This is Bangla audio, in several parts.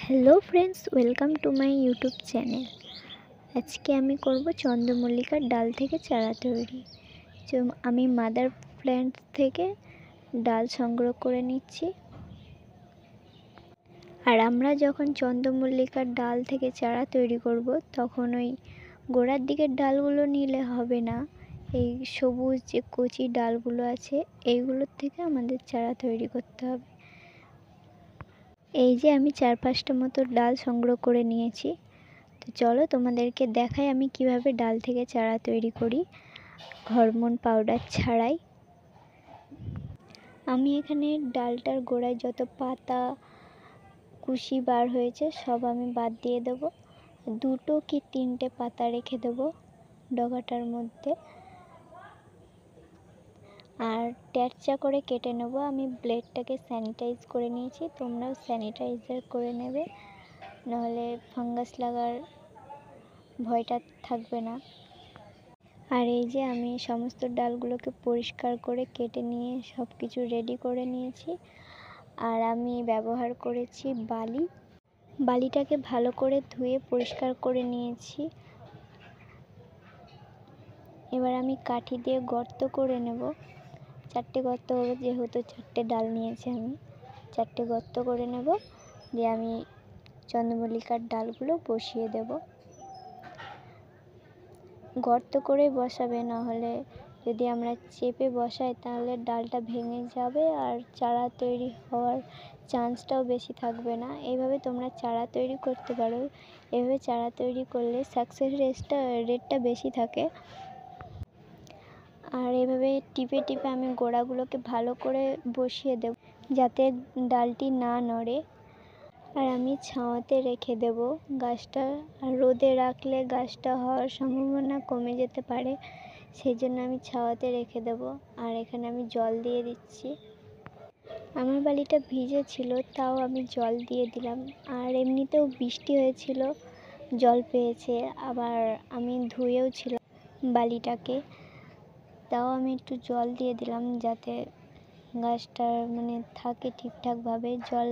Hello friends, welcome to my YouTube channel. আজকে আমি করব চন্দ্রমল্লিকার ডাল থেকে চারা তৈরি। আমি মাদার প্ল্যান্ট থেকে ডাল সংগ্রহ করে নিচ্ছি। আর আমরা যখন চন্দ্রমল্লিকার ডাল থেকে চারা তৈরি করব তখন ওই গোড়ার দিকের ডালগুলো নিলে হবে না, এই সবুজ যে কচি ডালগুলো আছে এইগুলোর থেকে আমাদের চারা তৈরি করতে হবে। এই যে আমি 4-5টা মতো ডাল সংগ্রহ করে নিয়েছি। তো চলো তোমাদেরকে দেখাই আমি কিভাবে ডাল থেকে চারা তৈরি করি হরমোন পাউডার ছাড়াই। আমি এখানে ডালটার গোড়ায় যত পাতা কুশি বার হয়েছে সব আমি বাদ দিয়ে দেবো। 2 কি 3টে পাতা রেখে দেবো ডগাটার মধ্যে। আর ট্যাঁচা করে কেটে নেবো। আমি ব্লেডটাকে স্যানিটাইজ করে নিয়েছি, তোমরাও স্যানিটাইজার করে নেবে, নাহলে ফাঙ্গাস লাগার ভয়টা থাকবে না। আর এই যে আমি সমস্ত ডালগুলোকে পরিষ্কার করে কেটে নিয়ে সব কিছু রেডি করে নিয়েছি। আর আমি ব্যবহার করেছি বালিটাকে ভালো করে ধুয়ে পরিষ্কার করে নিয়েছি। এবার আমি কাঠি দিয়ে গর্ত করে নেব। 4টে গর্ত হবে, যেহেতু 4টে ডাল নিয়েছি আমি 4টে গর্ত করে নেব। দিয়ে আমি চন্দ্রমল্লিকার ডালগুলো বসিয়ে দেব। গর্ত করে বসাবে, নাহলে যদি আমরা চেপে বসাই তাহলে ডালটা ভেঙে যাবে আর চারা তৈরি হওয়ার চান্সটাও বেশি থাকবে না। এইভাবে তোমরা চারা তৈরি করতে পারো। এভাবে চারা তৈরি করলে সাকসেস রেটটা বেশি থাকে। আর এভাবে টিপে টিপে আমি গোড়াগুলোকে ভালো করে বসিয়ে দেব যাতে ডালটি না নড়ে। আর আমি ছাওয়াতে রেখে দেব গাছটা। আর রোদে রাখলে গাছটা হওয়ার সম্ভাবনা কমে যেতে পারে, সেই জন্য আমি ছাওয়াতে রেখে দেব। আর এখানে আমি জল দিয়ে দিচ্ছি। আমার বালিটা ভিজে ছিল, তাও আমি জল দিয়ে দিলাম। আর এমনিতেও বৃষ্টি হয়েছিল, জল পেয়েছে। আবার আমি ধুয়েও ছিলাম বালিটাকে, তাও আমি একটু জল দিয়ে দিলাম যাতে গাছটা থাকে ঠিকঠাকভাবে। জল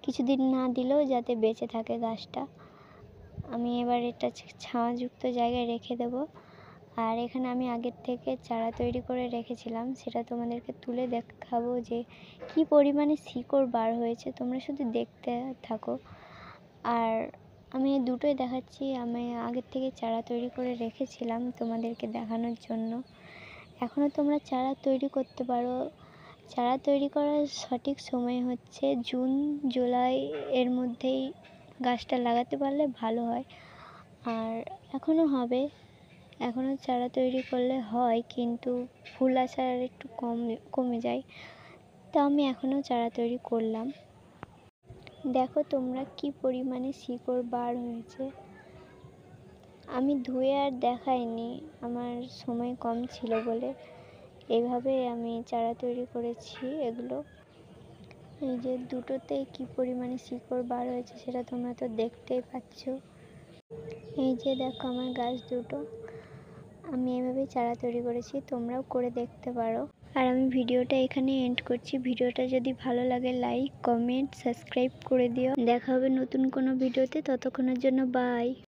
কিছুদিন না দিলেও যাতে বেঁচে থাকে গাছটা। আমি এবার এটা ছায়াযুক্ত জায়গায় রেখে দেব। আর এখানে আমি আগের থেকে চারা তৈরি করে রেখেছিলাম, সেটা তোমাদেরকে তুলে দেখাবো যে কি পরিমাণে শিকড় বার হয়েছে। তোমরা শুধু দেখতে থাকো। আর আমি দুটোই দেখাচ্ছি। আমি আগের থেকে চারা তৈরি করে রেখেছিলাম তোমাদেরকে দেখানোর জন্য। এখনও তোমরা চারা তৈরি করতে পারো। চারা তৈরি করার সঠিক সময় হচ্ছে জুন জুলাই এর মধ্যেই গাছটা লাগাতে পারলে ভালো হয়। আর এখনও হবে, এখনও চারা তৈরি করলে হয়, কিন্তু ফুল আসার একটু কমে যায়। তা আমি এখনও চারা তৈরি করলাম। দেখো তোমরা কি পরিমাণে শিকড় বার হয়েছে। আমি ধুয়ে আর দেখাইনি, আমার সময় কম ছিল বলে। এইভাবে আমি চারা তৈরি করেছি এগুলো। এই যে দুটোতেই কি পরিমাণে শিকড় বার হয়েছে সেটা তোমরা তো দেখতেই পাচ্ছ। এই যে দেখো আমার গাছ দুটো। আমি এভাবে চারা তৈরি করেছি, তোমরাও করে দেখতে পারো। আর আমি ভিডিওটা এখানে এন্ড করছি। ভিডিওটা যদি ভালো লাগে লাইক কমেন্ট সাবস্ক্রাইব করে দিও। দেখা হবে নতুন কোনো ভিডিওতে, ততক্ষণের জন্য বাই।